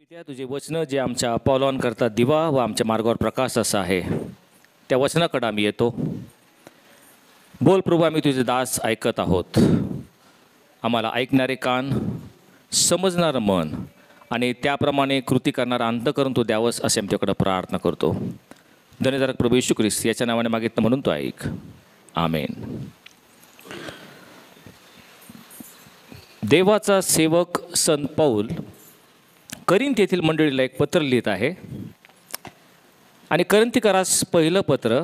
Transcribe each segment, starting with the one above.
पित्या, तुझे वचनं जे आमच्या पावलांकरता दिवा व आमच्या मार्गावर प्रकाश असा आहे, त्या वचनाकडे आम्ही येतो. बोल प्रभू, आम्ही तुझे दास ऐकत आहोत. आम्हाला ऐकणारे कान, समजणारं मन आणि त्याप्रमाणे कृती करणारा अंतःकरण तू द्यावंस असे आमच्याकडे प्रार्थना करतो. धन्यधारक प्रभू येशू ख्रिस्त याच्या नावाने मागितलं म्हणून तो ऐक. आमेन. देवाचा सेवक संत पौल करिंथ येथील मंडळीला एक पत्र लिहित आहे आणि करिंथीकरास पहिलं पत्र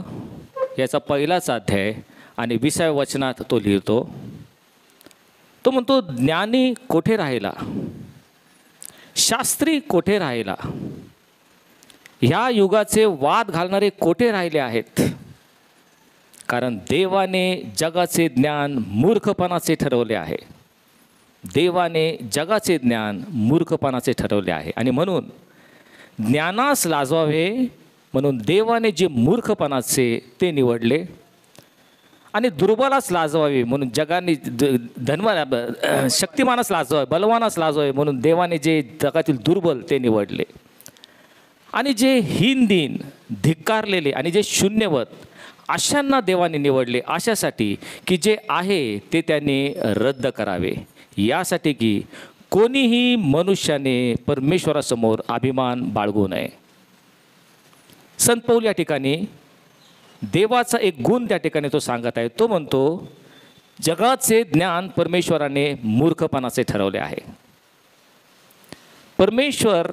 याचा पहिलाच अध्याय आणि 20व्या वचनात तो लिहितो. तो म्हणतो, ज्ञानी कोठे राहिला, शास्त्री कोठे राहिला, ह्या युगाचे वाद घालणारे कोठे राहिले आहेत. कारण देवाने जगाचे ज्ञान मूर्खपणाचे ठरवले आहे. देवाने जगाचे ज्ञान मूर्खपणाचे ठरवले आहे आणि म्हणून ज्ञानास लाजवावे म्हणून देवाने जे मूर्खपणाचे ते निवडले आणि दुर्बलास लाजवावे म्हणून जगाने शक्तिमानास लाजवावे, बलवानास लाजवावे म्हणून देवाने जे जगातील दुर्बल ते निवडले आणि जे हीनदीन, धिक्कारलेले आणि जे शून्यवत अशांना देवाने निवडले, अशासाठी की जे आहे ते त्यांनी रद्द करावे, यासाठी की कोणीही मनुष्याने परमेश्वरासमोर अभिमान बाळगू नये. संत पौल या ठिकाणी देवाचा एक गुण त्या ठिकाणी तो सांगत आहे. तो म्हणतो, जगाचे ज्ञान परमेश्वराने मूर्खपणाचे ठरवले आहे. परमेश्वर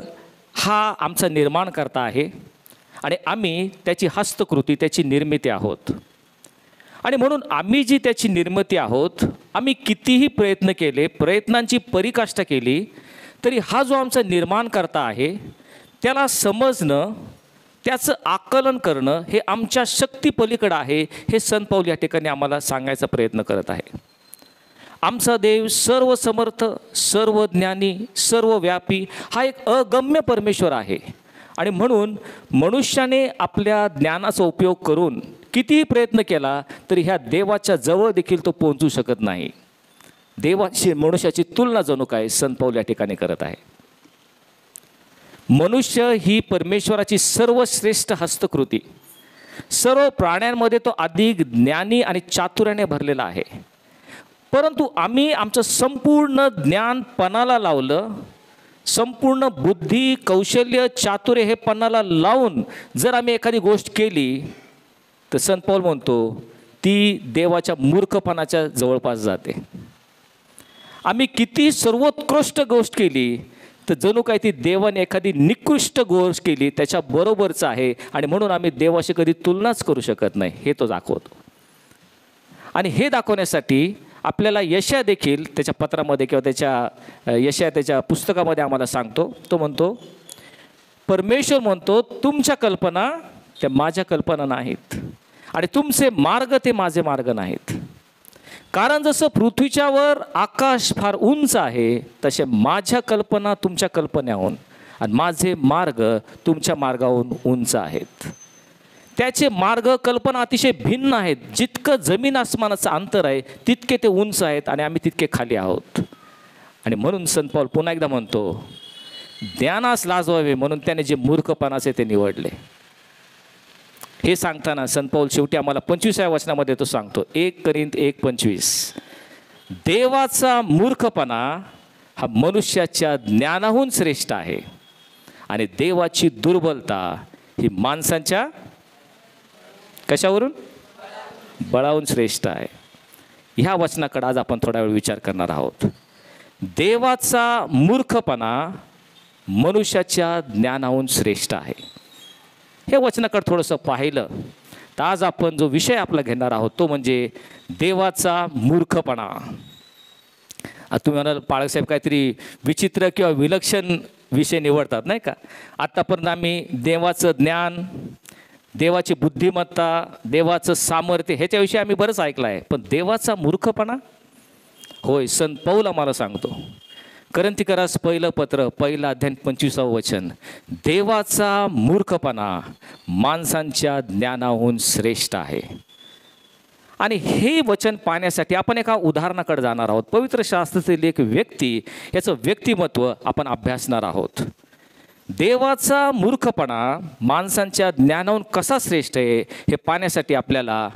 हा आमचा निर्माणकर्ता आहे आणि आम्ही त्याची हस्तकृती, त्याची निर्मिती आहोत. आणि म्हणून आम्ही जी त्याची निर्मिती आहोत, आम्ही कितीही प्रयत्न केले, प्रयत्नांची पराकाष्ठा केली, तरी हा जो आमचा निर्माणकर्ता आहे त्याला समजणं, त्याचं आकलन करणं हे आमच्या शक्तीपलीकडं आहे. हे संत पौल या ठिकाणी आम्हाला सांगायचा प्रयत्न करत आहे. आमचा देव सर्व समर्थ, सर्व ज्ञानी, सर्व व्यापी हा एक अगम्य परमेश्वर आहे. आणि म्हणून मनुष्याने आपल्या ज्ञानाचा उपयोग करून कितीही प्रयत्न केला तरी ह्या देवाच्या जवळ देखील तो पोहोचू शकत नाही. देवाची मनुष्याची तुलना जणू काय संत पौल या ठिकाणी करत आहे. मनुष्य ही परमेश्वराची सर्वश्रेष्ठ हस्तकृती. सर्व प्राण्यांमध्ये तो अधिक ज्ञानी आणि चातुर्याने भरलेला आहे. परंतु आम्ही आमचं संपूर्ण ज्ञान पणाला लावलं, संपूर्ण बुद्धी, कौशल्य, चातुर्य हे पणाला लावून जर आम्ही एखादी गोष्ट केली तर संत पौल म्हणतो ती देवाच्या मूर्खपणाच्या जवळपास जाते. आम्ही किती सर्वोत्कृष्ट गोष्ट केली तर जणू काय ती देवाने एखादी निकृष्ट गोष्ट केली त्याच्या बरोबरचं आहे आणि म्हणून आम्ही देवाशी कधी तुलनाच करू शकत नाही, हे तो दाखवतो. आणि हे दाखवण्यासाठी आपल्याला यशया देखील त्याच्या पत्रामध्ये किंवा यशया त्याच्या पुस्तकामध्ये आम्हाला सांगतो. तो म्हणतो, परमेश्वर म्हणतो, तुमच्या कल्पना त्या माझ्या कल्पना नाहीत आणि तुमचे मार्ग ते माझे मार्ग नाहीत. कारण जसं पृथ्वीच्या वर आकाश फार उंच आहे, तसे माझ्या कल्पना तुमच्या कल्पनेहून आणि माझे मार्ग तुमच्या मार्गाहून उंच आहेत. त्याचे मार्ग, कल्पना अतिशय भिन्न आहेत. जितकं जमीन आसमानाचं अंतर आहे तितके ते उंच आहेत आणि आम्ही तितके खाली आहोत. आणि म्हणून संत पौल पुन्हा एकदा म्हणतो, ज्ञानास लाजवावे म्हणून त्याने जे मूर्खपणाचे ते निवडले. हे सांगताना संत पौल शेवटी आम्हाला 25व्या वचनामध्ये तो सांगतो, 1 करिंथ 1:25, देवाचा मूर्खपणा हा मनुष्याच्या ज्ञानाहून श्रेष्ठ आहे आणि देवाची दुर्बलता ही माणसांच्या कशावरून? बळावून श्रेष्ठ आहे. ह्या वचनाकडे आज आपण थोडा वेळ विचार करणार आहोत. देवाचा मूर्खपणा मनुष्याच्या ज्ञानाहून श्रेष्ठ आहे. हे वचनाकडे थोडंसं पाहिलं तर आज आपण जो विषय आपला घेणार आहोत तो म्हणजे देवाचा मूर्खपणा. तुम्ही म्हणाल, पाळकसाहेब काहीतरी विचित्र किंवा विलक्षण विषय निवडतात नाही का. आत्तापर्यंत आम्ही देवाचं ज्ञान, देवाची बुद्धिमत्ता, देवाचं सामर्थ्य ह्याच्याविषयी आम्ही बरंच ऐकलं आहे, पण देवाचा मूर्खपणा? होय, संत पौल आम्हाला सांगतो. करिंथीकरास पहिलं पत्र, पहिला अध्याय 25वं वचन, देवाचा मूर्खपणा माणसांच्या ज्ञानाहून श्रेष्ठ आहे. आणि हे वचन पाहण्यासाठी आपण एका उदाहरणाकडे जाणार आहोत. पवित्र शास्त्रातील एक व्यक्ती, याचं व्यक्तिमत्व आपण अभ्यासणार आहोत. देवाचा मूर्खपणा माणसांच्या ज्ञानाहून कसा श्रेष्ठ आहे हे पाहण्यासाठी आपल्याला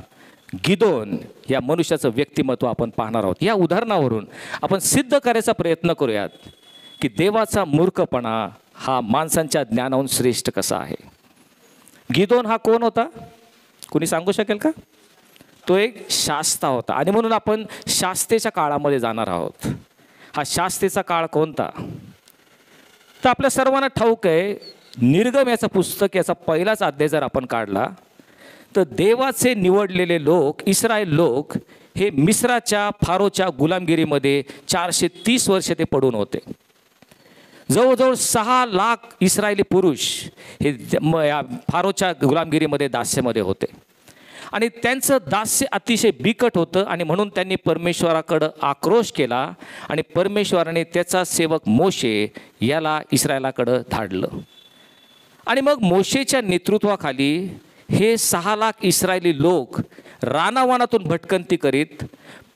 गिदोन या मनुष्याचं व्यक्तिमत्व आपण पाहणार आहोत. या उदाहरणावरून आपण सिद्ध करायचा प्रयत्न करूयात की देवाचा मूर्खपणा हा माणसांच्या ज्ञानाहून श्रेष्ठ कसा आहे. गिदोन हा कोण होता, कोणी सांगू शकेल का? तो एक शास्ता होता आणि म्हणून आपण शास्तेच्या काळामध्ये जाणार आहोत. हा शास्तेचा काळ कोणता? तर आपल्या सर्वांना ठाऊक आहे, निर्गम याचं पुस्तक याचा पहिलाच अध्याय जर आपण काढला तर देवाचे निवडलेले लोक, इस्रायल लोक हे मिस्राच्या फारोच्या गुलामगिरीमध्ये 430 वर्ष ते पडून होते. जवळजवळ 6 लाख इस्रायली पुरुष हे फारोच्या गुलामगिरीमध्ये दास्यामध्ये होते आणि त्यांचं दास्य अतिशय बिकट होतं आणि म्हणून त्यांनी परमेश्वराकडं आक्रोश केला आणि परमेश्वराने त्याचा सेवक मोशे याला इस्रायलाकडं धाडलं. आणि मग मोशेच्या नेतृत्वाखाली हे 6 लाख इस्रायली लोक रानावानातून भटकंती करीत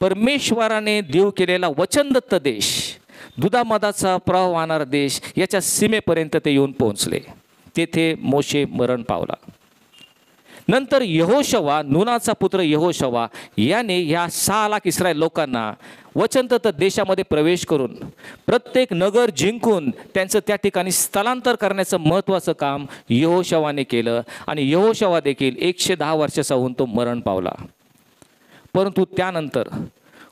परमेश्वराने देव केलेला वचनदत्त देश, दुधामधाचा प्रवाह वाहणारा देश याच्या सीमेपर्यंत ते येऊन पोहोचले. तेथे मोशे मरण पावला. नंतर यहोशवा, नूनाचा पुत्र यहोशवा याने या 6 लाख इस्रायल लोकांना वचनदत्त देशामध्ये प्रवेश करून प्रत्येक नगर जिंकून त्यांचं त्या ठिकाणी स्थलांतर करण्याचं महत्त्वाचं काम यहोशवाने केलं आणि यहोशवा देखील 110 वर्षाचा होऊन तो मरण पावला. परंतु त्यानंतर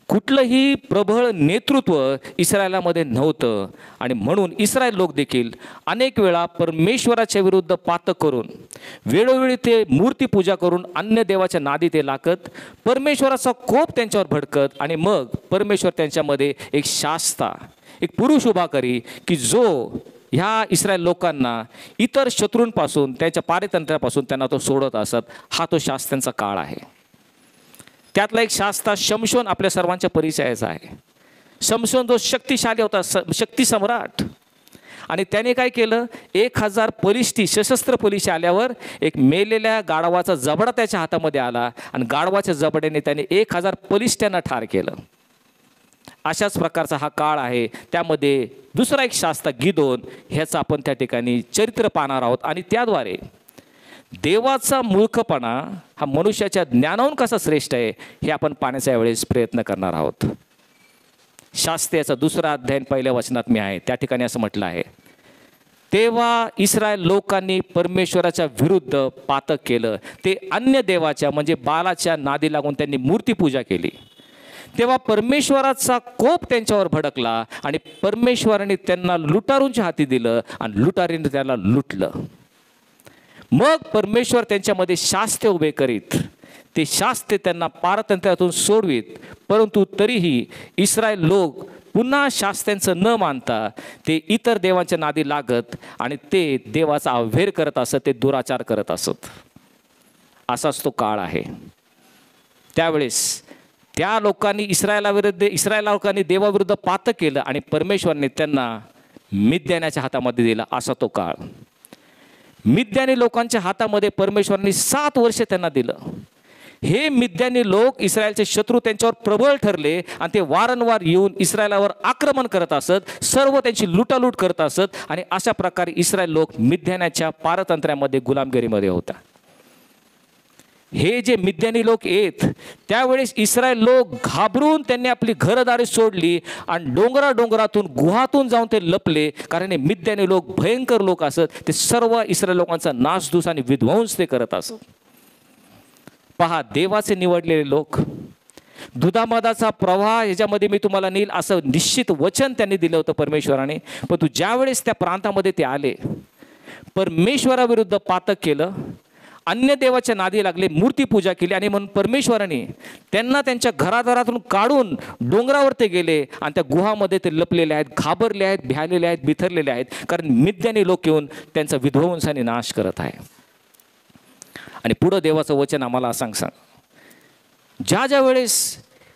कुठलंही प्रबळ नेतृत्व इस्रायलामध्ये नव्हतं आणि म्हणून इस्रायल लोक देखील अनेक वेळा परमेश्वराच्या विरुद्ध पातक करून वेळोवेळी ते मूर्तीपूजा करून अन्य देवाच्या नादी ते लागत, परमेश्वराचा कोप त्यांच्यावर भडकत आणि मग परमेश्वर त्यांच्यामध्ये एक शास्ता, एक पुरुष उभा करी की जो ह्या इस्रायल लोकांना इतर शत्रूंपासून, त्यांच्या पारतंत्र्यापासून त्यांना तो सोडत असत. हा तो शास्त्रांचा काळ आहे. त्यातला एक शास्ता शमशोन आपल्या सर्वांच्या परिचयाचा आहे. शमशोन जो शक्तिशाली होता, शक्ती सम्राट, आणि त्याने काय केलं, 1000 पलिष्ठी सशस्त्र पलिशी आल्यावर एक मेलेल्या गाढवाचा जबडा त्याच्या हातामध्ये आला आणि गाढवाच्या जबड्याने त्याने 1000 पलिष्ट्यांना ठार केलं. अशाच प्रकारचा हा काळ आहे. त्यामध्ये दुसरा एक शास्ता गिदोन ह्याचं आपण त्या ठिकाणी चरित्र पाहणार आहोत आणि त्याद्वारे देवाचा मूर्खपणा हा मनुष्याच्या ज्ञानाहून कसा श्रेष्ठ आहे हे आपण पाहण्याचा यावेळेस प्रयत्न करणार आहोत. शास्त्याचा 2रा अध्याय 1ल्या वचनात मी आहे, त्या ठिकाणी असं म्हटलं आहे, तेव्हा इस्रायल लोकांनी परमेश्वराच्या विरुद्ध पातक केलं. ते अन्य देवाच्या म्हणजे बालाच्या नादी लागून त्यांनी मूर्तीपूजा केली. तेव्हा परमेश्वराचा कोप त्यांच्यावर भडकला आणि परमेश्वराने त्यांना लुटारूंच्या हाती दिलं आणि लुटारीने त्याला लुटलं. मग परमेश्वर त्यांच्यामध्ये शास्ते उभे करीत, ते शास्ते त्यांना पारतंत्र्यातून सोडवीत. परंतु तरीही इस्रायल लोक पुन्हा शास्त्यांचं न मानता ते इतर देवांच्या नादी लागत आणि ते देवाचा अवहेर करत असत, ते दुराचार करत असत. असाच तो काळ आहे. त्यावेळेस त्या लोकांनी इस्रायल लोकांनी देवाविरुद्ध पातक केलं आणि परमेश्वरने त्यांना मिद्यानाच्या हातामध्ये दिला. असा तो काळ. मिद्यानी लोकांच्या हातामध्ये परमेश्वरांनी 7 वर्ष त्यांना दिलं. हे मिद्यानी लोक इस्रायलचे शत्रू त्यांच्यावर प्रबळ ठरले आणि ते वारंवार येऊन इस्रायलावर आक्रमण करत असत, सर्व त्यांची लुटालूट करत असत आणि अशा प्रकारे इस्रायल लोक मिद्यानाच्या पारतंत्र्यामध्ये गुलामगिरीमध्ये होता. हे जे मिद्यानी लोक येत त्यावेळेस इस्रायल लोक घाबरून त्यांनी आपली घरदारे सोडली आणि डोंगरातून गुहातून जाऊन ते लपले. कारण हे मिद्यानी लोक भयंकर लोक असत. ते सर्व इस्रायल लोकांचा नासधूस आणि विध्वंस ते करत असत. पहा, देवाचे निवडलेले लोक, दुधामधाचा प्रवाह याच्यामध्ये मी तुम्हाला नेईल असं निश्चित वचन त्यांनी दिलं होतं परमेश्वराने. पण तू ज्यावेळेस त्या प्रांतामध्ये ते आले, परमेश्वराविरुद्ध पातक केलं, अन्य देवाच्या नादी लागले, मूर्तीपूजा केली आणि म्हणून परमेश्वराने त्यांना त्यांच्या घरादारातून काढून डोंगरावर ते गेले आणि त्या गुहामध्ये ते लपलेले आहेत, घाबरले आहेत, भ्यालेले आहेत, बिथरलेले आहेत. कारण मिद्यानी लोक येऊन त्यांचा विध्वंस आणि नाश करत आहे. आणि पुढं देवाचं वचन आम्हाला सांग, ज्या वेळेस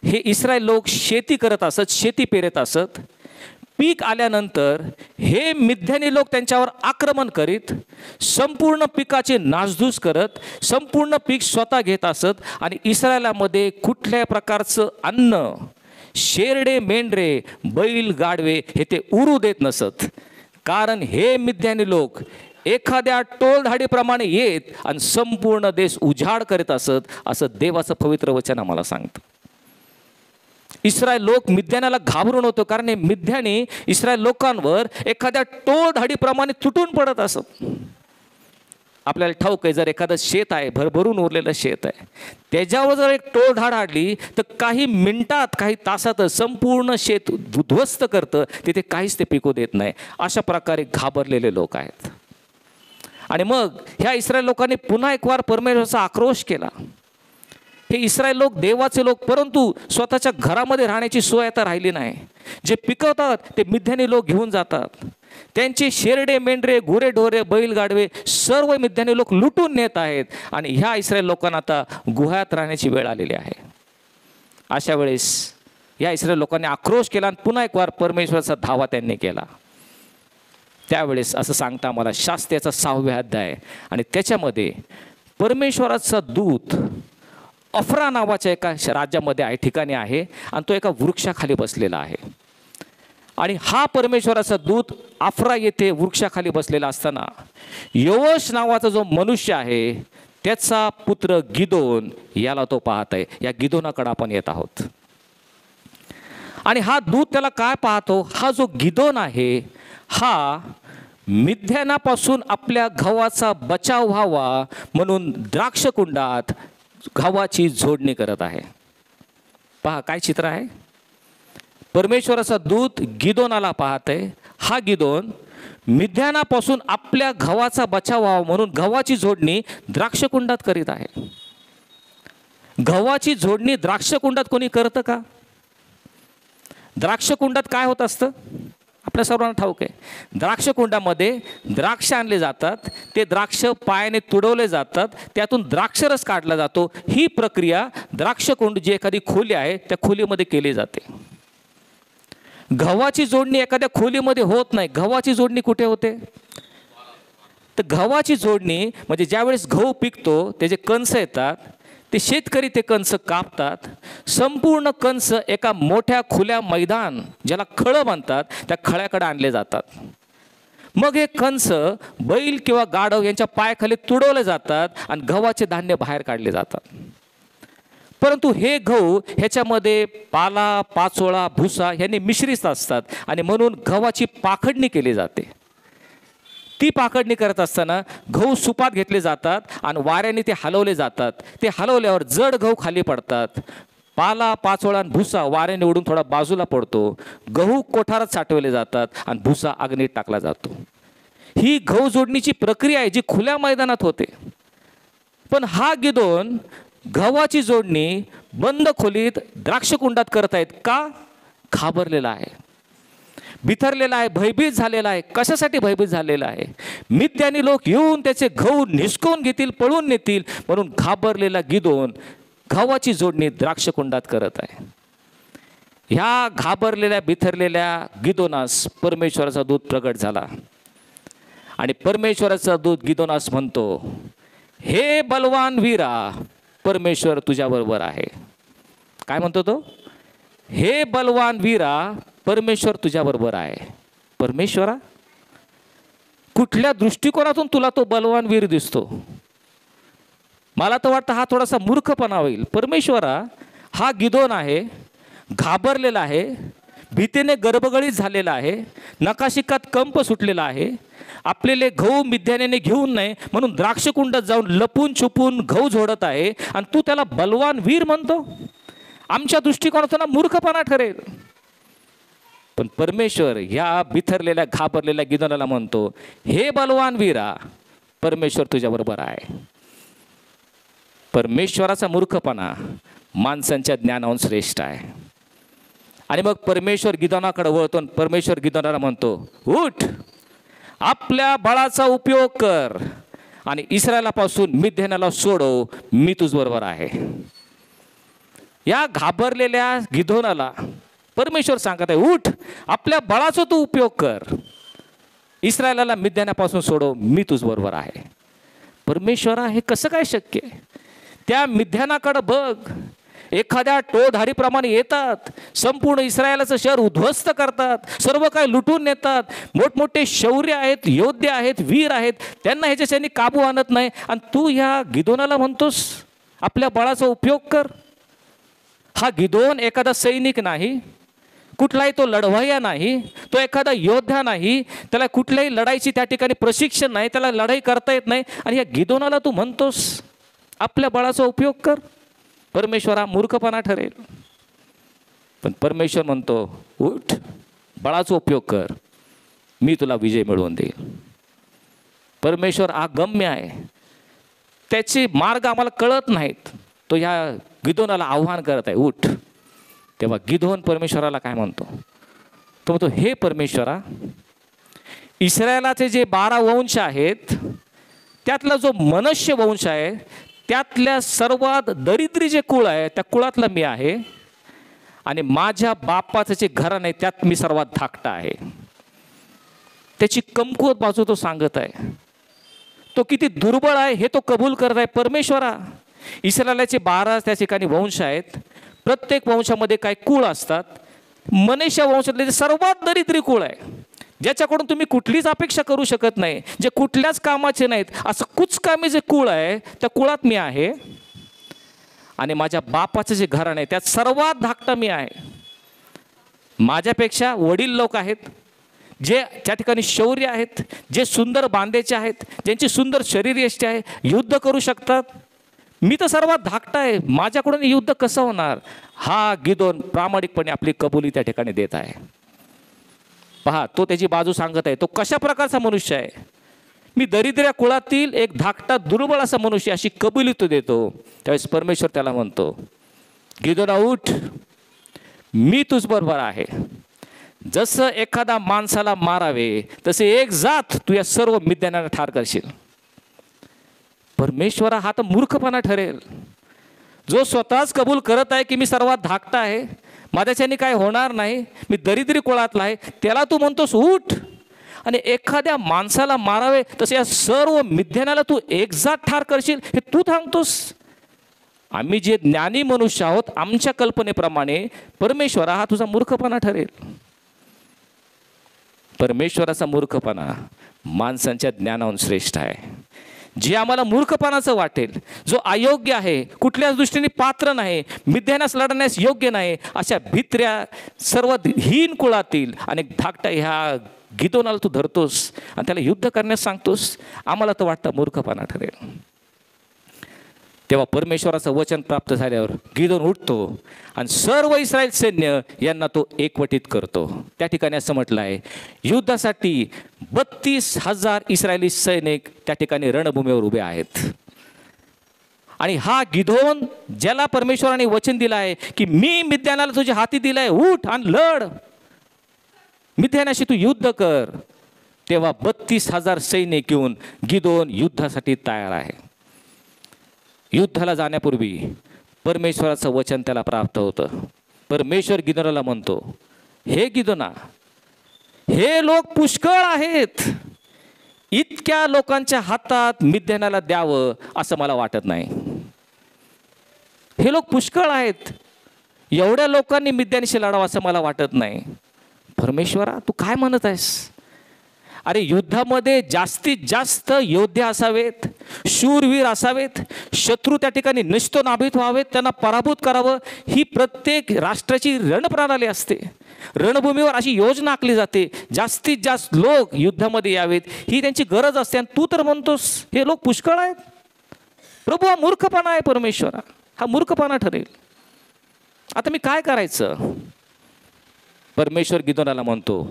हे इस्रायल लोक शेती करत असत, शेती पेरत असत, पीक आल्यानंतर हे मिद्यानी लोक त्यांच्यावर आक्रमण करीत, संपूर्ण पिकाची नासधूस करत, संपूर्ण पीक स्वतः घेत असत आणि इस्रायलामध्ये कुठल्या प्रकारचं अन्न, शेरडे, मेंढरे, बैल, गाढवे हे ते उरू देत नसत. कारण हे मिद्यानी लोक एखाद्या टोळधाडीप्रमाणे येत आणि संपूर्ण देश उजाड करीत असत, असं देवाचं पवित्र वचन आम्हाला सांगतं. इस्रायल लोक मिद्यानाला घाबरून होतो, कारण हे मिद्यानी इस्रायल लोकांवर एखाद्या टोळधाडीप्रमाणे तुटून पडत असत. आपल्याला ठाऊक आहे, जर एखादं शेत आहे, भरभरून उरलेलं शेत आहे, त्याच्यावर जर एक टोळधाड आडली तर काही मिनिटात, काही तासातच संपूर्ण शेत उद्ध्वस्त करतं. तिथे काहीच ते पिकू देत नाही. अशा प्रकारे घाबरलेले लोक आहेत. आणि मग ह्या इस्रायल लोकांनी पुन्हा एक वार परमेश्वराचा आक्रोश केला. हे इस्रायल लोक देवाचे लोक, परंतु स्वतःच्या घरामध्ये राहण्याची सोय आता राहिली नाही. जे पिकवतात ते मिद्यानी लोक घेऊन जातात. त्यांचे शेरडे, मेंढरे, गुरेढोरे, बैलगाडवे सर्व मिद्यानी लोक लुटून नेत आहेत. आणि ह्या इस्रायल लोकांना आता गुहात राहण्याची वेळ आलेली आहे. अशा वेळेस या इस्रायल लोकांनी आक्रोश केला आणि पुन्हा एक वार परमेश्वराचा धावा त्यांनी केला. त्यावेळेस असं सांगता मला शास्त्याचा 6वा अध्याय आणि त्याच्यामध्ये परमेश्वराचा दूत अफ्रा नावाच्या एका राज्यामध्ये आहे, ठिकाणी आहे, आणि तो एका वृक्षाखाली बसलेला आहे. आणि हा परमेश्वराचा दूत अफ्रा येथे वृक्षाखाली बसलेला असताना योश नावाचा जो मनुष्य आहे त्याचा पुत्र गिदोन याला तो पाहत आहे. या गिदोनाकडे आपण येत आहोत. आणि हा दूत त्याला काय पाहतो, हा जो गिदोन आहे हा मिद्यानापासून आपल्या गव्हाचा बचाव व्हावा म्हणून द्राक्षकुंडात गव्हाची जोडणी करत आहे. पहा काय चित्र आहे. परमेश्वराचा दूत गिदोनाला पाहत आहे. हा गिदोन मिद्यानापासून आपल्या गव्हाचा बचाव व्हावा म्हणून गव्हाची जोडणी द्राक्षकुंडात करीत आहे. गव्हाची जोडणी द्राक्षकुंडात कोणी करतं का? द्राक्षकुंडात काय होत असतं आपल्या सर्वांना ठाऊक आहे. द्राक्षकुंडामध्ये द्राक्ष आणले जातात, ते द्राक्ष पायाने तुडवले जातात, त्यातून द्राक्षरस काढला जातो. ही प्रक्रिया द्राक्षकुंड जी एखादी खोली आहे त्या खोलीमध्ये केली जाते. गव्हाची जोडणी एखाद्या खोलीमध्ये होत नाही. गव्हाची जोडणी कुठे होते? तर गव्हाची जोडणी म्हणजे ज्यावेळेस गहू पिकतो त्याचे कंस येतात, ते शेतकरी ते कंस कापतात. संपूर्ण कंस एका मोठ्या खुल्या मैदान ज्याला खळं म्हणतात त्या खळ्याकडे आणले जातात. मग हे कंस बैल किंवा गाढव यांच्या पायाखाली तुडवले जातात आणि गव्हाचे धान्य बाहेर काढले जातात. परंतु हे गहू ह्याच्यामध्ये पाला, पाचोळा, भुसा यांनी मिश्रित असतात आणि म्हणून गव्हाची पाखडणी केली जाते. ती पाखडणी करत असताना गहू सुपात घेतले जातात आणि वाऱ्याने ते हलवले जातात. ते हलवल्यावर जड गहू खाली पडतात. पाला, पाचोळा आणि भुसा वाऱ्याने उडून थोडा बाजूला पडतो. गहू कोठारात साठवले जातात आणि भुसा अग्नीत टाकला जातो. ही गहू जोडणीची प्रक्रिया आहे जी खुल्या मैदानात होते. पण हा गिदोन गव्हाची जोडणी बंद खोलीत द्राक्षकुंडात करत आहेत का? घाबरलेला आहे, बिथरलेला आहे, भयभीत झालेला आहे. कशासाठी भयभीत झालेला आहे? मिद्यानी लोक येऊन त्याचे गहू निसकवून घेतील, पळून नेतील म्हणून घाबरलेला गिदोन गव्हाची जोडणी द्राक्षकुंडात करत आहे. ह्या घाबरलेल्या बिथरलेल्या गिदोनास परमेश्वराचा दूत प्रगट झाला आणि परमेश्वराचा दूत गिदोनास म्हणतो, हे बलवान वीरा, परमेश्वर तुझ्याबरोबर आहे. काय म्हणतो तो? हे बलवान वीरा, परमेश्वर तुझ्याबरोबर आहे. परमेश्वरा, कुठल्या दृष्टिकोनातून तुला तो बलवान वीर दिसतो? मला तर वाटतं हा थोडासा मूर्खपणा होईल. परमेश्वरा, हा गिदोन आहे, घाबरलेला आहे, भीतीने गर्भगळीत झालेला आहे, नकाशिकात कंप सुटलेला आहे. आपलेले गहू मिद्यानेने घेऊन नाही म्हणून द्राक्षकुंडात जाऊन लपून छुपून गहू झोडत आहे आणि तू त्याला बलवान वीर म्हणतो? आमच्या दृष्टिकोनातून मूर्खपणा ठरेल. पण परमेश्वर ह्या बिथरलेल्या घाबरलेल्या गिदोनाला म्हणतो, हे बलवान वीरा, परमेश्वर तुझ्याबरोबर आहे. परमेश्वराचा मूर्खपणा माणसांच्या ज्ञानाहून श्रेष्ठ आहे. आणि मग परमेश्वर गिदोनाकडे वळतो आणि परमेश्वर गिदोनाला म्हणतो, उठ, आपल्या बळाचा उपयोग कर आणि इस्रायलापासून मिद्यानाला सोडव, मी तुझबरोबर आहे. या घाबरलेल्या गिदोनाला परमेश्वर सांगत आहे, उठ, आपल्या बळाचा तू उपयोग कर, इस्रायलाला मिद्यानापासून सोडव, मी तुझबरोबर आहे. परमेश्वरा, हे कसं काय शक्य आहे? त्या मिद्यानाकडे बघ, एखाद्या टोळधारीप्रमाणे येतात, संपूर्ण इस्रायलाचं शहर उद्ध्वस्त करतात, सर्व काही लुटून नेतात. मोठमोठे शौर्य आहेत, योद्धे आहेत, वीर आहेत, त्यांना ह्याच्यासाठी काबू आणत नाही. आणि तू ह्या गिदोनाला म्हणतोस आपल्या बळाचा उपयोग कर. हा गिदोन एखादा सैनिक नाही, कुठलाही तो लढवय्या नाही, तो एखादा योद्धा नाही, त्याला कुठल्याही लढाईची त्या ठिकाणी प्रशिक्षण नाही, त्याला लढाई करता येत नाही. आणि या गिदोनाला तू म्हणतोस आपल्या बळाचा उपयोग कर. परमेश्वर हा मूर्खपणा ठरेल. पण परमेश्वर म्हणतो उठ, बळाचा उपयोग कर, मी तुला विजय मिळवून देईल. परमेश्वर अगम्य आहे, त्याचे मार्ग आम्हाला कळत नाहीत. तो ह्या गिदोनाला आव्हान करत आहे उठ. तेव्हा गिदोन परमेश्वराला काय म्हणतो? तो म्हणतो हे परमेश्वरा, इस्रायलाचे जे 12 वंश आहेत त्यातला जो मनुष्य वंश आहे त्यातल्या सर्वात दरिद्री जे कुळ आहे त्या कुळातला मी आहे, आणि माझ्या बापाचं जे घराणं आहे त्यात मी सर्वात धाकटा आहे. त्याची कमकुवत बाजू तो सांगत आहे. तो किती दुर्बळ आहे हे तो कबूल करत आहे. परमेश्वरा, इस्रायलाचे 12 त्या ठिकाणी वंश आहेत, प्रत्येक वंशामध्ये काही कुळ असतात. मनुष्य वंशातले जे सर्वात दरिद्री कुळ आहे, ज्याच्याकडून तुम्ही कुठलीच अपेक्षा करू शकत नाही, जे कुठल्याच कामाचे नाहीत, असं कुचकामी जे कुळ आहे त्या कुळात मी आहे. आणि माझ्या बापाचं जे घराणं आहे त्यात सर्वात धाकटा मी आहे. माझ्यापेक्षा वडील लोक आहेत, जे त्या ठिकाणी शौर्य आहेत, जे सुंदर बांधेचे आहेत, ज्यांची सुंदर शरीरयष्टी आहे, युद्ध करू शकतात. मी तर सर्वात धाकटा आहे, माझ्याकडून युद्ध कसं होणार? हा गिदोन प्रामाणिकपणे आपली कबुली त्या ठिकाणी देत आहे. पहा, तो त्याची बाजू सांगत आहे. तो कशा प्रकारचा मनुष्य आहे? मी दरिद्र्या कुळातील एक धाकटा दुर्बळ असा मनुष्य, अशी कबुली तो देतो. त्यावेळेस परमेश्वर त्याला म्हणतो गिदोना उठ, मी तुझबरोबर आहे. जसं एखादा माणसाला मारावे तसे एक जात तू या सर्व मिद्यानांना ठार करशील. परमेश्वरा हा तर मूर्खपणा ठरेल. जो स्वतःच कबूल करत आहे की मी सर्वात धाकटा आहे, माझ्याच्याने काय होणार नाही, मी दरिद्री कुळातला आहे, त्याला तू म्हणतोस उठ. आणि एखाद्या माणसाला मारावे तसे या सर्व मिद्यानाला तू एकजात ठार करशील, हे तू सांगतोस. आम्ही जे ज्ञानी मनुष्य आहोत, आमच्या कल्पनेप्रमाणे परमेश्वरा हा तुझा मूर्खपणा ठरेल. परमेश्वराचा मूर्खपणा माणसांच्या ज्ञानाहून श्रेष्ठ आहे. जे आम्हाला मूर्खपणाचं वाटेल, जो अयोग्य आहे, कुठल्याच दृष्टीने पात्र नाही, मिद्यानास लढण्यास योग्य नाही, अशा भित्र्या सर्वात हीन कुळातील अनेक धाकटा ह्या गिदोनाला तू धरतोस आणि त्याला युद्ध करण्यास सांगतोस. आम्हाला तर वाटतं मूर्खपणा ठरेल. तेव्हा परमेश्वराचं वचन प्राप्त झाल्यावर गिदोन उठतो आणि सर्व इस्रायल सैन्य यांना तो एकवटित करतो. त्या ठिकाणी असं म्हटलं आहे, युद्धासाठी 32,000 इस्रायली सैनिक त्या ठिकाणी रणभूमीवर उभे आहेत. आणि हा गिदोन, ज्याला परमेश्वराने वचन दिलं आहे की मी मिद्यानाला तुझ्या हाती दिलं आहे, उठ आणि लढ, मिद्यानाशी तू युद्ध कर, तेव्हा 32,000 सैनिक घेऊन गिदोन युद्धासाठी तयार आहे. युद्धाला जाण्यापूर्वी परमेश्वराचं वचन त्याला प्राप्त होतं. परमेश्वर गिदोनाला म्हणतो, हे गिदोना, हे लोक पुष्कळ आहेत, इतक्या लोकांच्या हातात मिद्यानाला द्यावं असं मला वाटत नाही. हे लोक पुष्कळ आहेत, एवढ्या लोकांनी मिद्यानाशी लढावं असं मला वाटत नाही. परमेश्वरा, तू काय म्हणत आहेस? अरे, युद्धामध्ये जास्तीत जास्त योद्धे असावेत, शूरवीर असावेत, शत्रू त्या ठिकाणी निष्ठोनाभीत व्हावेत, त्यांना पराभूत करावं, ही प्रत्येक राष्ट्राची रणप्रणाली असते. रणभूमीवर अशी योजना आखली जाते, जास्तीत जास्त लोक युद्धामध्ये यावेत, ही त्यांची गरज असते. आणि तू तर म्हणतोस हे लोक पुष्कळ आहेत. प्रभू, हा मूर्खपणा आहे. परमेश्वरा, हा मूर्खपणा ठरेल. आता मी काय करायचं? परमेश्वर गिदोनाला म्हणतो,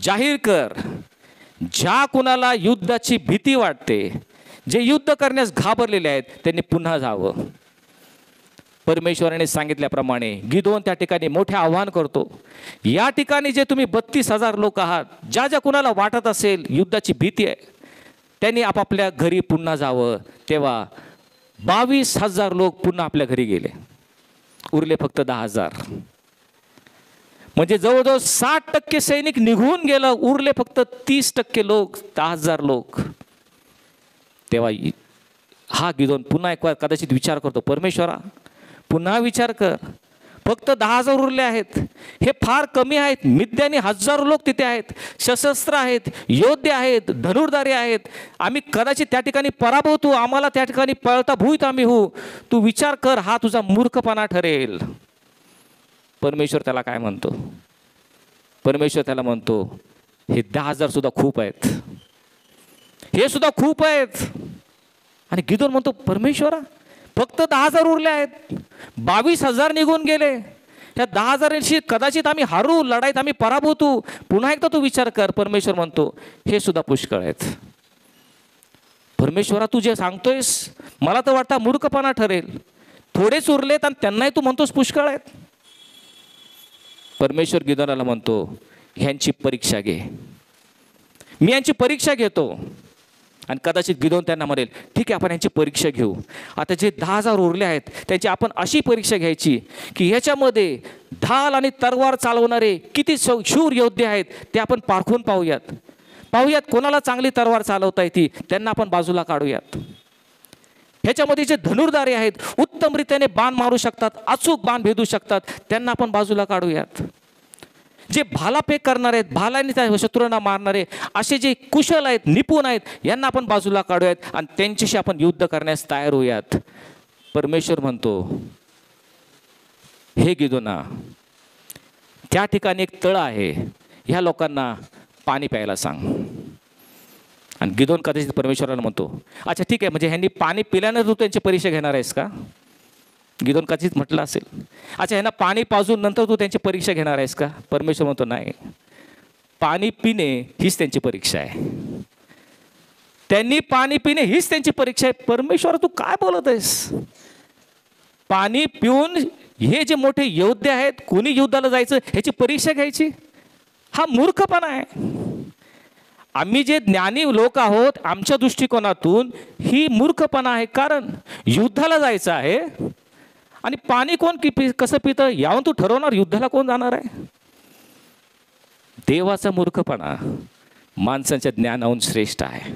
जाहीर कर, ज्या कुणाला युद्धाची भीती वाटते, जे युद्ध करण्यास घाबरलेले आहेत, त्यांनी पुन्हा जावं. परमेश्वराने सांगितल्याप्रमाणे गिदोन त्या ठिकाणी मोठे आव्हान करतो. या ठिकाणी जे तुम्ही 32,000 लोक आहात, ज्या ज्या कुणाला वाटत असेल युद्धाची भीती आहे, त्यांनी आपापल्या घरी पुन्हा जावं. तेव्हा 22,000 लोक पुन्हा आपल्या घरी गेले. उरले फक्त 10,000. म्हणजे जवळजवळ 60% सैनिक निघून गेलं, उरले फक्त 30% लोक, 10,000 लोक. तेव्हा हा गिदोन पुन्हा एक कदाचित विचार करतो, परमेश्वरा, पुन्हा विचार कर, फक्त 10,000 उरले आहेत. हे फार कमी आहेत. मिद्यानी हजारो लोक तिथे आहेत, सशस्त्र आहेत, योद्धे आहेत, धनुर्धारी आहेत. आम्ही कदाचित त्या ठिकाणी पराभूत होऊ, आम्हाला त्या ठिकाणी पळता भूत आम्ही होऊ. तू विचार कर, हा तुझा मूर्खपणा ठरेल. परमेश्वर त्याला काय म्हणतो? परमेश्वर त्याला म्हणतो, हे 10,000 सुद्धा खूप आहेत, हे सुद्धा खूप आहेत. आणि गिदोन म्हणतो, परमेश्वरा फक्त 10,000 उरले आहेत, 22,000 निघून गेले. या 10,000शी कदाचित आम्ही हारू, लढाईत आम्ही पराभूत होऊ. पुन्हा एकदा तू विचार कर. परमेश्वर म्हणतो, हे सुद्धा पुष्कळ आहेत. परमेश्वरा तू जे सांगतोयस मला तर वाटतं मूर्खपणा ठरेल. थोडेच उरलेत आणि त्यांनाही तू म्हणतोस पुष्कळ आहेत. परमेश्वर गिदोनाला म्हणतो, ह्यांची परीक्षा घे. मी यांची परीक्षा घेतो. आणि कदाचित गिदोन त्यांना म्हणेल, ठीक आहे आपण यांची परीक्षा घेऊ. आता जे 10,000 उरले आहेत त्यांची आपण अशी परीक्षा घ्यायची की ह्याच्यामध्ये ढाल आणि तलवार चालवणारे किती शूर योद्धे आहेत ते आपण पारखून पाहूयात कोणाला चांगली तलवार चालवता येते त्यांना आपण बाजूला काढूयात. ह्याच्यामध्ये जे धनुर्धारी आहेत, उत्तमरित्याने बाण मारू शकतात, अचूक बाण भेदू शकतात, त्यांना आपण बाजूला काढूयात. जे भालाफेक करणारे आहेत, भालाने त्या शत्रूंना मारणारे असे जे कुशल आहेत, निपुण आहेत, यांना आपण बाजूला काढूयात आणि त्यांच्याशी आपण युद्ध करण्यास तयार होऊयात. परमेश्वर म्हणतो, हे गिदोना, त्या ठिकाणी एक तळ आहे, ह्या लोकांना पाणी प्यायला सांग. आणि गिदोन कदाचित परमेश्वराला म्हणतो, अच्छा ठीक आहे, म्हणजे ह्यांनी पाणी पिल्यानंतर तू त्यांची परीक्षा घेणार आहेस का? गिदोन कदाचित म्हटलं असेल, अच्छा ह्यांना पाणी पाजून नंतर तू त्यांची परीक्षा घेणार आहेस का? परमेश्वर म्हणतो, नाही, पाणी पिणे हीच त्यांची परीक्षा आहे. त्यांनी पाणी पिणे हीच त्यांची परीक्षा आहे. परमेश्वर तू काय बोलत आहेस? पाणी पिऊन हे जे मोठे योद्धे आहेत, कोणी युद्धाला जायचं ह्याची परीक्षा घ्यायची? हा मूर्खपणा आहे. आम्ही जे ज्ञानी लोक आहोत, आमच्या दृष्टिकोनातून ही मूर्खपणा आहे. कारण युद्धाला जायचं आहे आणि पाणी कोण कसं पितं यावून तू ठरवणार युद्धाला कोण जाणार आहे? देवाचा मूर्खपणा माणसाच्या ज्ञानाहून श्रेष्ठ आहे.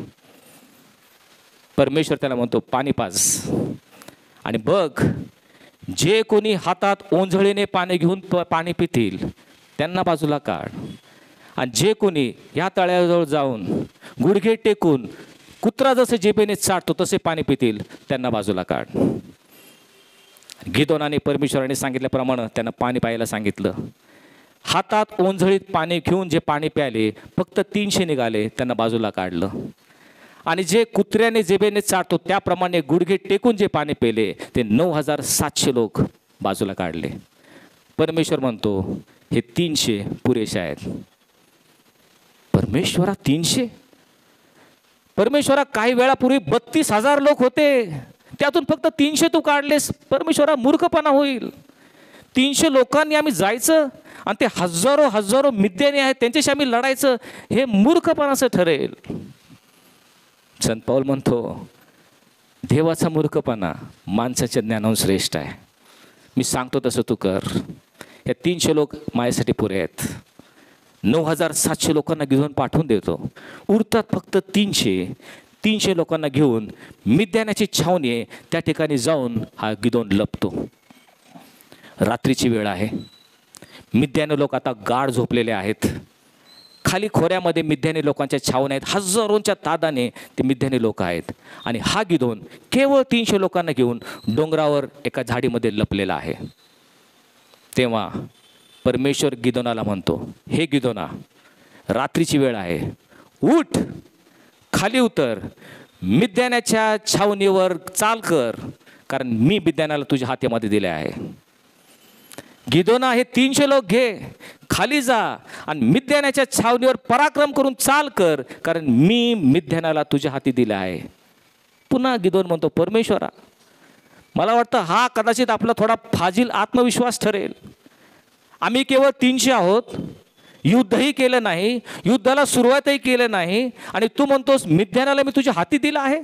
परमेश्वर त्याला म्हणतो, पाणी पाज. आणि बघ, जे कोणी हातात ओंझळीने पाणी घेऊन पाणी पितील त्यांना बाजूला काढ. आणि जे कोणी या तळ्याजवळ जाऊन गुडघे टेकून कुत्रा जसे जिभेने चाटतो तसे पाणी पितील त्यांना बाजूला काढ. गिदोनाने परमेश्वराने सांगितल्याप्रमाणे त्यांना पाणी प्यायला सांगितलं. हातात ओंझळीत पाणी घेऊन जे पाणी प्यायले फक्त 300 निघाले, त्यांना बाजूला काढलं. आणि जे कुत्र्याने जिभेने चाटतो त्याप्रमाणे गुडघे टेकून जे पाणी पेले ते 9,700 लोक बाजूला काढले. परमेश्वर म्हणतो, हे 300 पुरेसे आहेत. परमेश्वरा 300? परमेश्वरा काही वेळापूर्वी 32,000 लोक होते, त्यातून फक्त 300 तू काढलेस. परमेश्वरा मूर्खपणा होईल. 300 लोकांनी आम्ही जायचं आणि ते हजारो मिद्यानी आहेत त्यांच्याशी आम्ही लढायचं, हे मूर्खपणाचं ठरेल. संत पौल म्हणतो, देवाचा मूर्खपणा माणसाच्या ज्ञानाहून श्रेष्ठ आहे. मी सांगतो तसं तू कर. हे 300 लोक माझ्यासाठी पुरे आहेत. 9,700 लोकांना घेऊन पाठवून देतो. उरतात फक्त 300 लोकांना घेऊन मिद्यानाची छावणी आहे त्या ठिकाणी जाऊन हा गिदोन लपतो. रात्रीची वेळ आहे. मिद्यानी लोक आता गाढ झोपलेले आहेत. खाली खोऱ्यामध्ये मिद्यानी लोकांच्या छावण्या आहेत. हजारोंच्या तादाने ते मिद्यानी लोक आहेत. आणि हा गिदोन केवळ 300 लोकांना घेऊन डोंगरावर एका झाडीमध्ये लपलेला आहे. तेव्हा परमेश्वर गिदोनाला म्हणतो, हे गिदोना, रात्रीची वेळ आहे, उठ, खाली उतर, मिद्यानाच्या छावणीवर चाल कर, कारण मी मिद्यानाला तुझ्या हातामध्ये दिले आहे. गिदोना, हे 300 लोक घे, खाली जा आणि मिद्यानाच्या छावणीवर पराक्रम करून चाल कर, कारण मी मिद्यानाला तुझ्या हाती दिले आहे. पुन्हा गिदोन म्हणतो, परमेश्वरा, मला वाटतं हा कदाचित आपला थोडा फाजील आत्मविश्वास ठरेल. आम्ही केवळ 300 आहोत, युद्धही केलं नाही, युद्धाला सुरुवातही केलं नाही, आणि तू म्हणतोस मिद्यानाला मी तुझ्या हाती दिला आहे.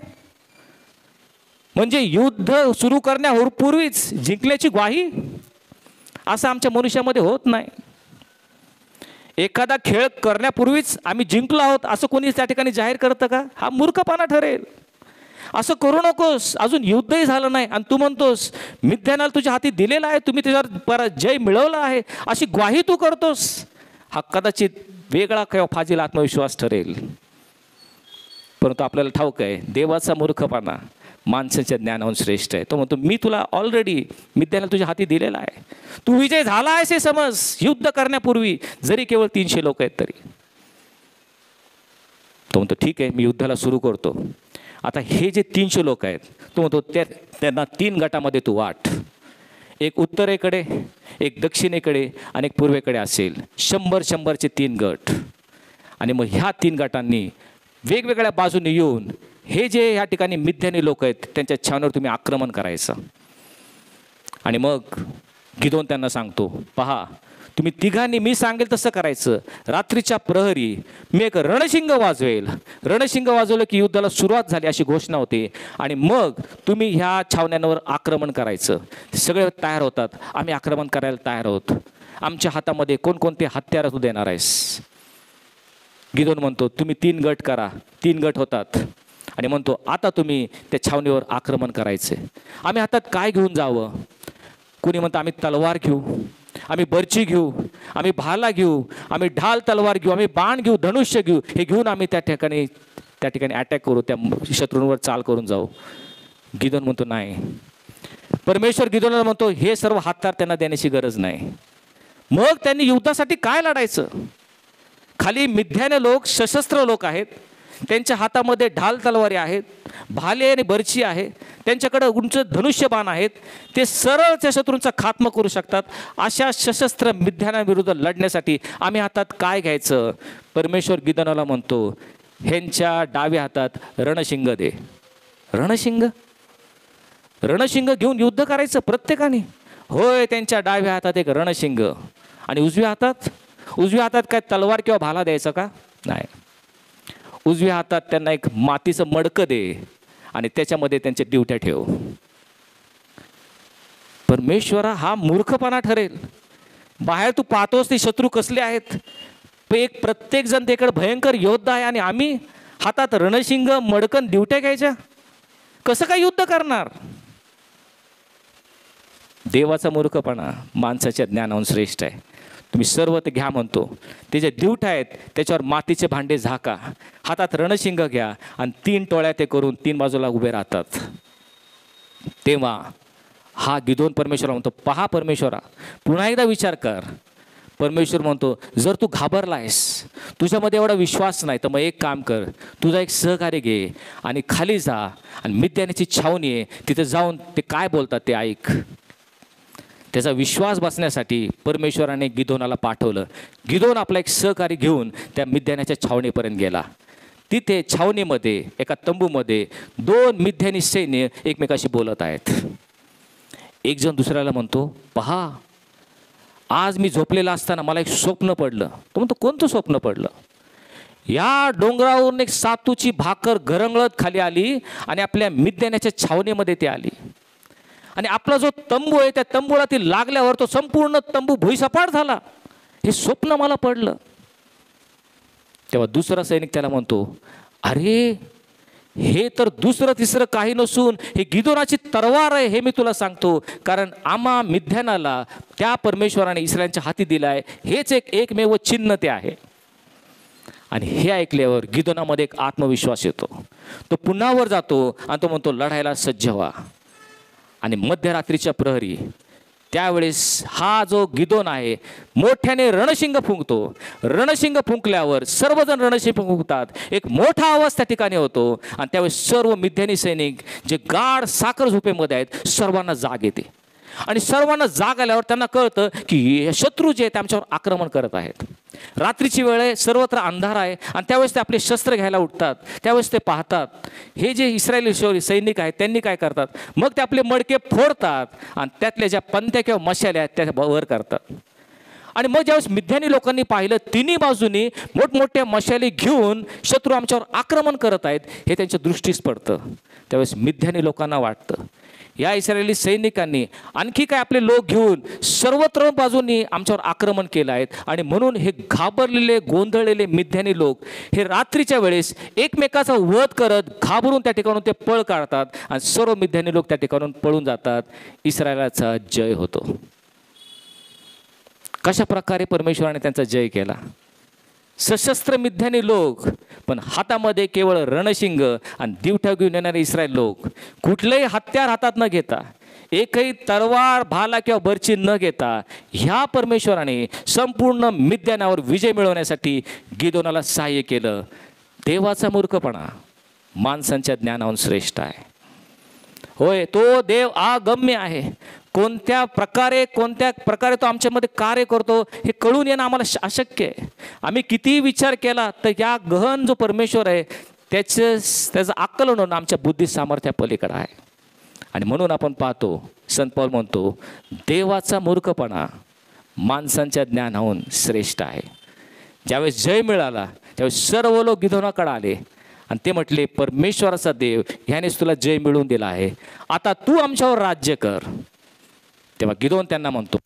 म्हणजे युद्ध सुरू करण्यापूर्वीच जिंकल्याची ग्वाही? असं आमच्या मनुष्यामध्ये होत नाही. एखादा खेळ करण्यापूर्वीच आम्ही जिंकलो आहोत असं कोणी त्या ठिकाणी जाहीर करतं का? हा मूर्खपणा ठरेल. असं करू नकोस, अजून युद्धही झालं नाही आणि तू म्हणतोस मिद्यानाला तुझ्या हाती दिलेला आहे, तुम्ही त्याच्यावर पराजय मिळवला आहे, अशी ग्वाही तू करतोस. हा कदाचित वेगळा किंवा फाजील आत्मविश्वास ठरेल, परंतु आपल्याला ठाऊक आहे देवाचा मूर्खपणा माणसाच्या ज्ञानाहून श्रेष्ठ आहे. तो म्हणतो मी तुला ऑलरेडी मिद्यानाला तुझ्या हाती दिलेला आहे, तू विजय झाला आहेस हे समज. युद्ध करण्यापूर्वी जरी केवळ 300 लोक आहेत तरी. तो म्हणतो ठीक आहे, मी युद्धाला सुरू करतो. आता हे जे 300 लोक आहेत, तो म्हणतो त्यांना 3 गटामध्ये तू वाट. एक उत्तरेकडे, एक दक्षिणेकडे आणि एक पूर्वेकडे असेल. 100-100चे 3 गट. आणि मग ह्या 3 गटांनी वेगवेगळ्या बाजूने येऊन हे जे ह्या ठिकाणी मिद्यानी लोक आहेत त्यांच्या छावणीवर तुम्ही आक्रमण करायचं. आणि मग गिदोन त्यांना सांगतो, पहा तुम्ही तिघांनी मी सांगेल तसं करायचं. रात्रीच्या प्रहरी मी एक रणशिंग वाजवेल. रणशिंग वाजवलं की युद्धाला सुरुवात झाली अशी घोषणा होते. आणि मग तुम्ही ह्या छावण्यांवर आक्रमण करायचं. सगळे तयार होतात, आम्ही आक्रमण करायला तयार आहोत. आमच्या हातामध्ये कोणकोणते हत्यार तू देणार आहेस? गिदोन म्हणतो तुम्ही 3 गट करा. 3 गट होतात आणि म्हणतो आता तुम्ही त्या छावणीवर आक्रमण करायचे. आम्ही हातात काय घेऊन जावं? कुणी म्हणतं आम्ही तलवार घेऊ, आम्ही बर्ची घेऊ, आम्ही भाला घेऊ, आम्ही ढाल तलवार घेऊ, आम्ही बाण घेऊ, धनुष्य घेऊ. हे घेऊन आम्ही त्या ठिकाणी अटॅक करू, त्या शत्रूंवर चाल करून जाऊ. गिदोन म्हणतो नाही. परमेश्वर गिदोनाला म्हणतो हे सर्व हत्यार त्यांना देण्याची गरज नाही. मग त्यांनी युद्धासाठी काय लढायचं? खाली मिद्यानी लोक सशस्त्र लोक आहेत, त्यांच्या हातामध्ये ढाल तलवारी आहेत, भाले आणि बर्ची आहे, त्यांच्याकडे उंच धनुष्यबाण आहेत. ते सरळ त्या शत्रूंचा खात्मा करू शकतात. अशा सशस्त्र मिद्यानाविरुद्ध लढण्यासाठी आम्ही हातात काय घ्यायचं? परमेश्वर गिदोनाला म्हणतो ह्यांच्या डाव्या हातात रणशिंग दे. रणशिंग? रणशिंग घेऊन युद्ध करायचं प्रत्येकाने? होय, त्यांच्या डाव्या हातात एक रणशिंग. आणि उजव्या हातात काय तलवार किंवा भाला द्यायचा का? नाही. उजव्या हातात त्यांना एक मातीचं मडकं दे आणि त्याच्यामध्ये त्यांच्या ड्युट्या ठेव. परमेश्वरा, हा मूर्खपणा ठरेल. बाहेर तू पाहतोस ते शत्रू कसले आहेत, प्रत्येक जण त्याकडे भयंकर योद्धा आहे आणि आम्ही हातात रणशिंग मडकन ड्युट्या घ्यायच्या? कसं काय युद्ध करणार? देवाचा मूर्खपणा माणसाच्या ज्ञानाहून श्रेष्ठ आहे. तुम्ही सर्व ते घ्या म्हणतो. ते जे ड्यूट आहेत त्याच्यावर मातीचे भांडे झाका, हातात रणशिंग घ्या आणि 3 टोळ्या ते करून 3 बाजूला उभे राहतात. तेव्हा हा गिदोन परमेश्वरा म्हणतो पहा परमेश्वरा, पुन्हा एकदा विचार कर. परमेश्वर म्हणतो जर तू घाबरलायस, तुझ्यामध्ये एवढा विश्वास नाही, तर मग एक काम कर, तुझा एक सहकार्य घे आणि खाली जा आणि मिद्यानाची छावणी आहे तिथे जाऊन ते काय बोलतात ते ऐक. त्याचा विश्वास बसण्यासाठी परमेश्वराने गिदोनाला पाठवलं. गिदोन आपला एक सहकारी घेऊन त्या मिद्यानाच्या छावणीपर्यंत गेला. तिथे छावणीमध्ये एका तंबूमध्ये 2 मिद्यानी सैन्य एकमेकाशी बोलत आहेत. एक जण दुसऱ्याला म्हणतो पहा, आज मी झोपलेला असताना मला एक स्वप्न पडलं. तो म्हणतो कोणतं स्वप्न पडलं? या डोंगरावरून एक सातूची भाकर घरंगळत खाली आली आणि आपल्या मिद्यानाच्या छावणीमध्ये ती आली आणि आपला जो तंबू आहे त्या तंबूला ती लागल्यावर तो संपूर्ण तंबू भुईसपाट झाला. हे स्वप्न मला पडलं. तेव्हा दुसरा सैनिक त्याला म्हणतो अरे, हे तर दुसरं तिसरं काही नसून हे गिदोनाची तलवार आहे, हे मी तुला सांगतो. कारण आम्हा मिद्यानाला त्या परमेश्वराने इस्रायलच्या हाती दिला आहे, हेच एकमेव चिन्ह ते आहे. आणि हे ऐकल्यावर गिदोनामध्ये एक आत्मविश्वास येतो. तो पुन्हा वर जातो आणि तो म्हणतो लढायला सज्ज व्हा. आणि मध्यरात्रीच्या प्रहरी त्यावेळेस हा जो गिदोन आहे मोठ्याने रणशिंग फुंकतो. रणशिंग फुंकल्यावर सर्वजण रणशिंग फुंकतात. एक मोठा आवाज त्या ठिकाणी होतो आणि त्यावेळेस सर्व मिद्यानी सैनिक जे गाढ साखर झोपेमध्ये आहेत सर्वांना जाग येते. आणि सर्वांना जाग आल्यावर त्यांना कळतं की हे शत्रू जे आहेत आमच्यावर आक्रमण करत आहेत. रात्रीची वेळ आहे, सर्वत्र अंधार आहे आणि त्यावेळेस ते आपले शस्त्र घ्यायला उठतात. त्यावेळेस ते पाहतात हे जे इस्रायली सैनिक आहेत त्यांनी काय करतात, मग ते आपले मडके फोडतात आणि त्यातल्या ज्या पंत्या किंवा मशाल्या आहेत त्या वर करतात. आणि मग ज्यावेळेस मिद्यानी लोकांनी पाहिलं तिन्ही बाजूनी मोठमोठ्या मशाली घेऊन शत्रू आमच्यावर आक्रमण करत आहेत हे त्यांच्या दृष्टीस पडतं, त्यावेळेस मिद्यानी लोकांना वाटतं या इस्रायली सैनिकांनी आणखी काय आपले लोक घेऊन सर्वत्र बाजूंनी आमच्यावर आक्रमण केलं आहे, आणि म्हणून हे घाबरलेले गोंधळलेले मिद्यानी लोक हे रात्रीच्या वेळेस एकमेकाचा वध करत घाबरून त्या ठिकाणून ते पळ काढतात आणि सर्व मिद्यानी लोक त्या ठिकाणून पळून जातात. इस्रायलाचा जय होतो. कशा प्रकारे परमेश्वराने त्यांचा जय केला? सशस्त्र मिद्यानी लोक, पण हातामध्ये केवळ रणशिंग आणि दिवठा घेऊन येणारे इस्रायल लोक, कुठलेही हत्यार हातात न घेता, एकही तलवार भाला किंवा बर्ची न घेता ह्या परमेश्वराने संपूर्ण मिद्यानावर विजय मिळवण्यासाठी गिदोनाला सहाय्य केलं. देवाचा मूर्खपणा माणसांच्या ज्ञानाहून श्रेष्ठ आहे. होय, तो देव अगम्य आहे. कोणत्या प्रकारे तो आमच्यामध्ये कार्य करतो हे कळून येणं आम्हाला अशक्य आहे. आम्ही कितीही विचार केला तर या गहन जो परमेश्वर आहे त्याचं आकलन होणं आमच्या बुद्धी सामर्थ्या पलीकडे आहे. आणि म्हणून आपण पाहतो, संत पौल म्हणतो, देवाचा मूर्खपणा माणसांच्या ज्ञानाहून श्रेष्ठ आहे. ज्यावेळेस जय मिळाला त्यावेळेस सर्व लोक गिदोनाकडे आले आणि ते म्हटले, परमेश्वराचा देव ह्यानेच तुला जय मिळवून दिला आहे, आता तू आमच्यावर राज्य कर. तेव्हा गिदोन त्यांना म्हणतो,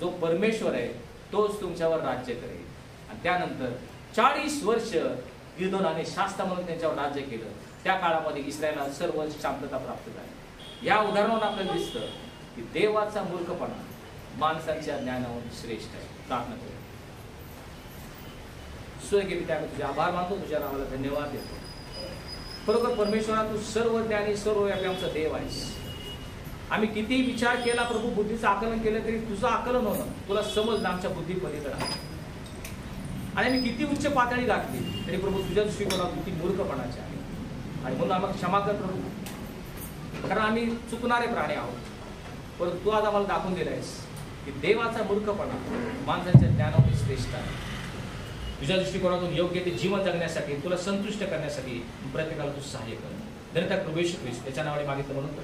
जो परमेश्वर आहे तोच तुमच्यावर राज्य करेल. आणि त्यानंतर 40 वर्ष गिदोनाने शास्ता म्हणून त्यांच्यावर राज्य केलं. त्या काळामध्ये इस्रायलला सर्व शांतता प्राप्त झाली. या उदाहरणावरून आपल्याला दिसतं की देवाचा मूर्खपणा माणसांच्या ज्ञानाहून श्रेष्ठ आहे. प्रार्थना करू. स्वर्गीय तुझे आभार मानतो, तुझ्या नावाला धन्यवाद देतो. बरोबर परमेश्वरा, तू सर्व ज्ञानी सर्वव्यापी आमचा देव आहेस. आम्ही किती विचार केला प्रभू, बुद्धीचं आकलन केलं तरी तुझं आकलन होणं, तुला समजणं आमच्या बुद्धी पलीकडे आहे. आणि आम्ही किती उच्च पातळी गाठली तरी प्रभू तुझ्या दृष्टिकोनातून ती मूर्खपणाची आहे. आणि म्हणून आम्हाला क्षमा कर प्रभू, कारण आम्ही चुकणारे प्राणी आहोत. परंतु तू आज आम्हाला दाखवून दिलं आहेस की देवाचा मूर्खपणा माणसाच्या ज्ञानामध्ये श्रेष्ठ आहे. तुझ्या दृष्टिकोनातून योग्य ते जीवन जगण्यासाठी, तुला संतुष्ट करण्यासाठी प्रत्येकाला तू सहाय्य कर. धन्यवाद प्रभू येशू ख्रिस्त, त्याच्या नावाने मागितलं म्हणून